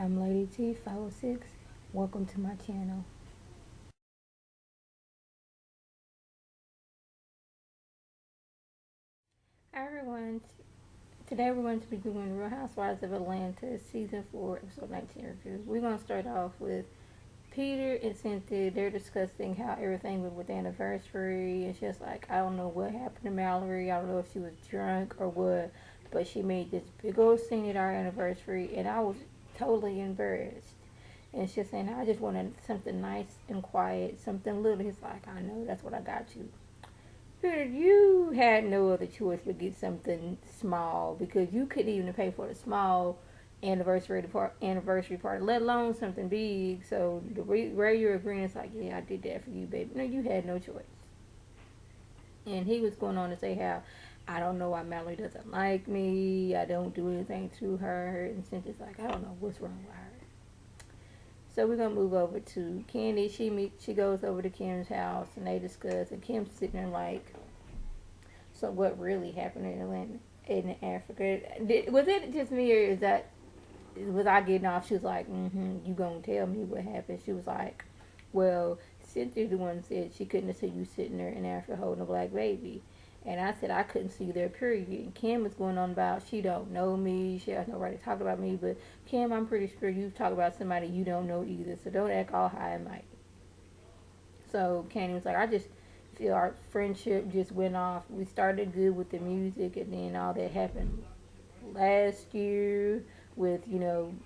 I'm Lady T 506. Welcome to my channel. Hi everyone. Today we're going to be doing Real Housewives of Atlanta Season 4 Episode 19 reviews. We're going to start off with Peter and Cynthia. They're discussing how everything went with the anniversary. And she's like, I don't know what happened to Mallory. I don't know if she was drunk or what. But she made this big old scene at our anniversary. And I was totally embarrassed. And she's saying, I just wanted something nice and quiet, something little. He's like, I know, that's what I got you. Peter, you had no other choice but get something small because you couldn't even pay for the small anniversary party, let alone something big. So the way you're agreeing is like, yeah, I did that for you, baby. No, you had no choice. And he was going on to say how I don't know why Mallory doesn't like me. I don't do anything to her. And Cynthia's like, I don't know what's wrong with her. So we're gonna move over to Candy. She goes over to Kim's house and they discuss. And Kim's sitting there like, so what really happened in Atlanta, in Africa? Was it just me, or is that was I getting off? She was like, you gonna tell me what happened? She was like, well, Cynthia's the one who said she couldn't have seen you sitting there in Africa holding a black baby. And I said I couldn't see their period. And Kim was going on about she don't know me. She has no right to talk about me. But Kim, I'm pretty sure you've talked about somebody you don't know either. So don't act all high and mighty. So Candy was like, I just feel our friendship just went off. We started good with the music, and then all that happened last year with,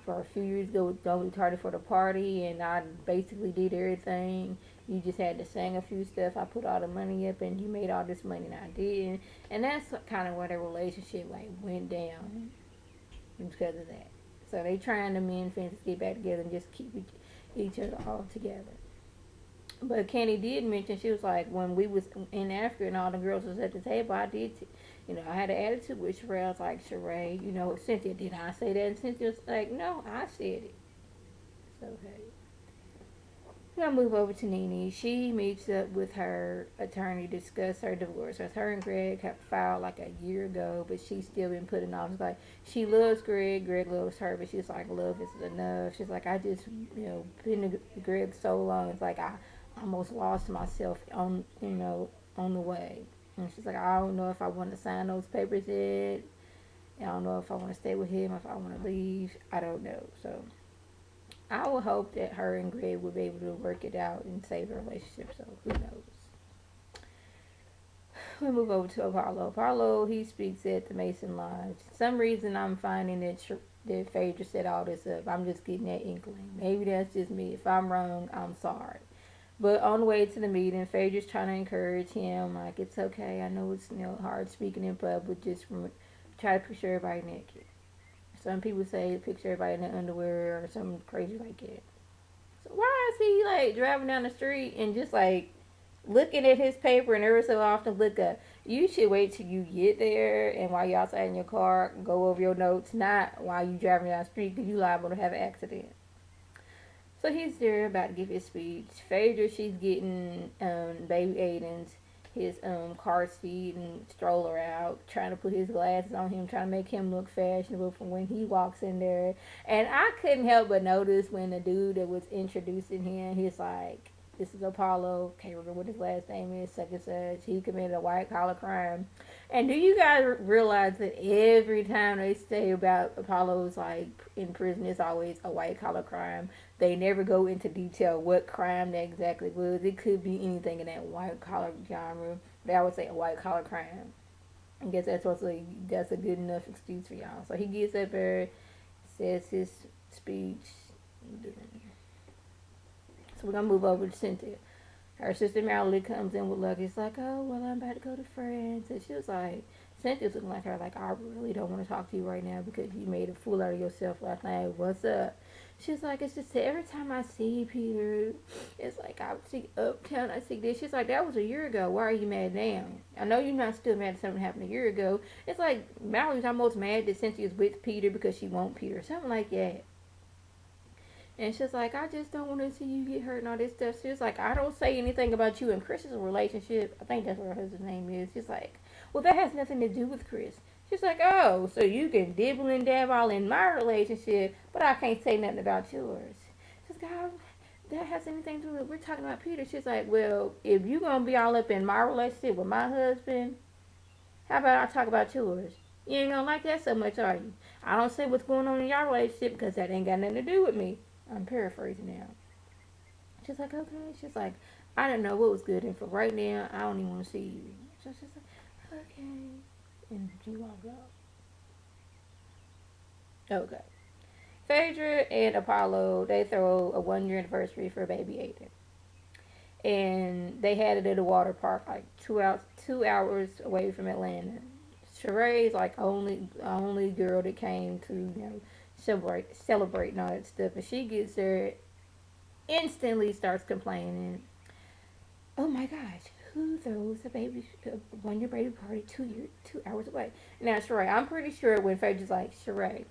for a few years ago, don't be tardy for the party, and I basically did everything. You just had to sing a few stuff. I put all the money up, and you made all this money, and I didn't. And that's kind of where the relationship went down because of that. So they trying to mend fences, get back together, and just keep each other all together. But Kenny did mention, she was like, when we was in Africa and all the girls was at the table, I had an attitude with Sherelle. I was like, Sheree, Cynthia, did I say that? And Cynthia was like, no, I said it. So, hey. We're going to move over to Nene. She meets up with her attorney to discuss her divorce. So her and Greg have filed like a year ago, but she's still been putting off. It's like, she loves Greg. Greg loves her, but she's like, love isn't enough. She's like, I just, been to Greg so long. It's like, I almost lost myself on the way. And she's like, I don't know if I want to sign those papers yet. I don't know if I want to stay with him, if I want to leave. I don't know. So I would hope that her and Greg would be able to work it out and save the relationship. So who knows? We move over to Apollo. Apollo, he speaks at the Mason Lodge. For some reason, I'm finding that Phaedra set all this up. I'm just getting that inkling. Maybe that's just me. If I'm wrong, I'm sorry. But on the way to the meeting, Phaedra's trying to encourage him, like, it's okay. I know it's hard speaking in public. Just try to picture everybody naked. Some people say picture everybody in their underwear or something crazy like that. So why is he like driving down the street and just like looking at his paper and every so often look up? You should wait till you get there and while you're outside in your car, go over your notes, not while you driving down the street because you liable to have an accident. So he's there about to give his speech. Phaedra, she's getting baby Aiden's his car seat and stroller out, trying to put his glasses on him, trying to make him look fashionable from when he walks in there. And I couldn't help but notice when the dude that was introducing him, he's like, this is Apollo, can't remember what his last name is, such and such. He committed a white collar crime. And do you guys realize that every time they say about Apollo's like in prison, it's always a white collar crime? They never go into detail what crime that exactly was. It could be anything in that white collar genre. But I would say a white collar crime. I guess that's a good enough excuse for y'all. So he gets up there, says his speech. So we're gonna move over to Cynthia. Her sister Marilyn comes in with luggage. It's like, oh well, I'm about to go to France, and she was like, Cynthia's looking like her, like, I really don't want to talk to you right now because you made a fool out of yourself last night. What's up? She's like, it's just that every time I see Peter, it's like I see Uptown, I see this. She's like, that was a year ago. Why are you mad now? I know you're not still mad at something happened a year ago. It's like Mallory's almost mad that Cynthia's with Peter because she wants Peter. Something like that. And she's like, I just don't want to see you get hurt and all this stuff. She's like, I don't say anything about you and Chris's relationship. I think that's what her husband's name is. She's like, well, that has nothing to do with Chris. She's like, oh, so you can dibble and dab all in my relationship, but I can't say nothing about yours. She's like, oh, that has anything to do with, we're talking about Peter. She's like, well, if you're going to be all up in my relationship with my husband, how about I talk about yours? You ain't gonna like that so much, are you? I don't say what's going on in your relationship because that ain't got nothing to do with me. I'm paraphrasing now. She's like, okay. She's like, I didn't know what was good, and for right now, I don't even want to see you. So she's like, okay. And she walked out. Okay. Phaedra and Apollo, they throw a 1 year anniversary for baby Aiden. And they had it at a water park, like 2 hours away from Atlanta. Sheree's like only girl that came to celebrate and all that stuff, and she gets there, instantly starts complaining. Oh my gosh, who throws a baby 1 year baby party 2 hours away? Now Sheree, I'm pretty sure when Phaedra's like, Sheree,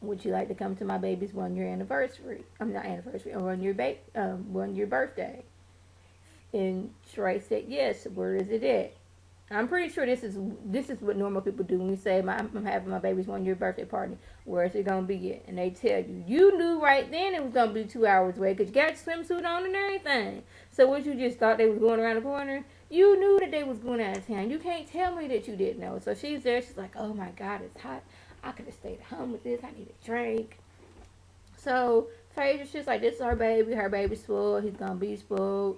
would you like to come to my baby's 1 year anniversary? I'm not anniversary, 1 year birthday. And Sheree said yes. Where is it at? I'm pretty sure this is what normal people do when we say I'm having my baby's 1 year birthday party. Where is it gonna be at? And they tell you. You knew right then it was gonna be 2 hours away because you got your swimsuit on and everything. So what, you just thought they was going around the corner? You knew that they was going out of town. You can't tell me that you didn't know. So she's there. She's like, oh my God, it's hot. I could have stayed at home with this. I need a drink. So Phaedra's just like, this is her baby. Her baby's spoiled. He's gonna be spoiled.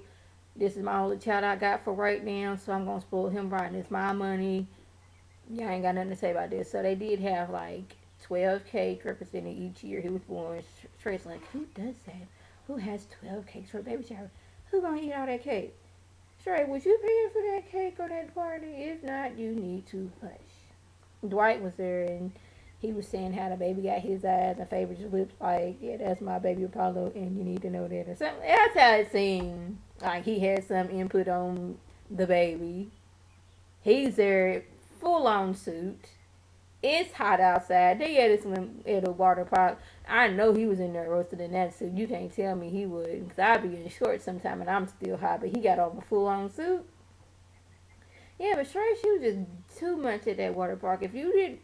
This is my only child I got for right now, so I'm gonna spoil him right. And it's my money. Yeah, I ain't got nothing to say about this. So they did have like 12 cakes representing each year he was born. Trey's like, who does that? Who has 12 cakes for a baby shower? Who gonna eat all that cake? Trey, was you paying for that cake or that party? If not, you need to hush. Dwight was there, and he was saying how the baby got his eyes and favored his lips. Like, yeah, that's my baby Apollo, and you need to know that. Or something. That's how it seemed. Like he had some input on the baby. He's there, full on suit. It's hot outside. They had to swim at a water park. I know he was in there roasted in that suit. You can't tell me he would. Because I'd be in shorts sometime and I'm still hot. But he got on a full on suit. Yeah, but Sheree, she was just too much at that water park. If you didn't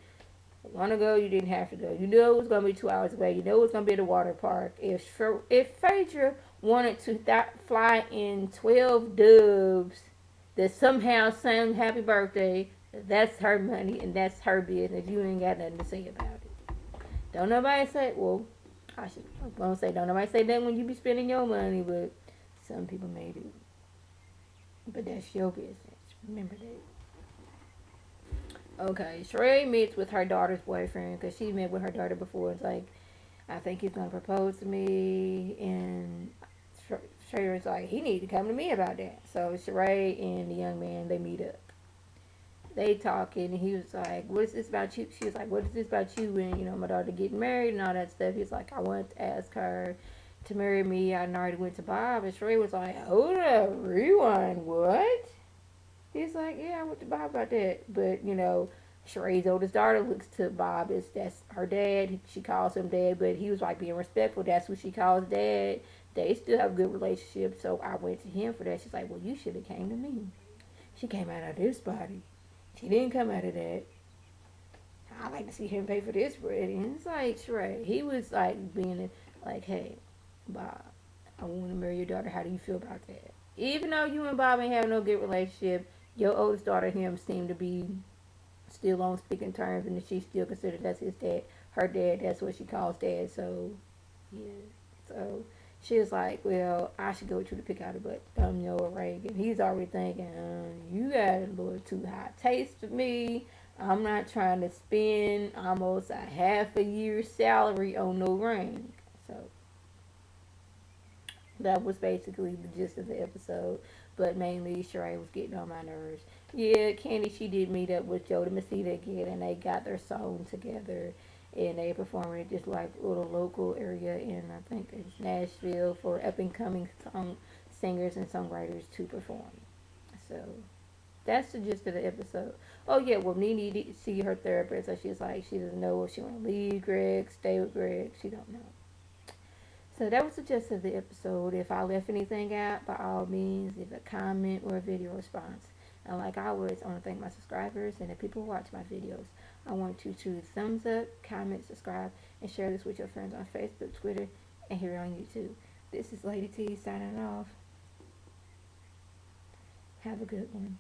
want to go, you didn't have to go. You know it was going to be 2 hours away. You know it was going to be at the water park. If Phaedra wanted to fly in 12 doves that somehow sang happy birthday, that's her money and that's her business. You ain't got nothing to say about it. Don't nobody say, well, I'm going to say, don't nobody say that when you be spending your money, but some people may do. But that's your business. Remember that. Okay, Sheree meets with her daughter's boyfriend because she met with her daughter before. It's like, I think he's going to propose to me. And Sheree's like, he need to come to me about that. So Sheree and the young man, they meet up. They talking, and he was like, what is this about you? She was like, what is this about you and, my daughter getting married and all that stuff? He's like, I wanted to ask her to marry me. I already went to Bob. And Sheree was like, hold up, rewind, what? He's like, yeah, I went to Bob about that. But, Sheree's oldest daughter looks to Bob as that's her dad. She calls him dad, but he was like being respectful. That's what she calls dad. They still have a good relationship, so I went to him for that. She's like, well, you should have came to me. She came out of this body. She didn't come out of that. I like to see him pay for this wedding. It's like, Sheree, he was like being like, hey, Bob, I want to marry your daughter. How do you feel about that? Even though you and Bob ain't have no good relationship, your oldest daughter and him seem to be still on speaking terms, and she still considers that's his dad. Her dad, that's what she calls dad. So, yeah. So, she was like, well, I should go with you to pick out a butt. Noah Reagan. He's already thinking, you got a little too high taste for me. I'm not trying to spend almost a half a year's salary on no ring. So, that was basically the gist of the episode. But mainly, Sheree was getting on my nerves. Yeah, Candy, she did meet up with Joe to Mesita again, and they got their song together. And they performed at this like little local area in, I think it's Nashville, for up and coming singers and songwriters to perform. So that's the gist of the episode. Oh yeah, well Nene did see her therapist, so she's like, she doesn't know if she want to leave Greg, stay with Greg. She don't know. So that was the gist of the episode. If I left anything out, by all means, leave a comment or a video response. And like always, I want to thank my subscribers and the people who watch my videos. I want you to thumbs up, comment, subscribe, and share this with your friends on Facebook, Twitter, and here on YouTube. This is Lady T signing off. Have a good one.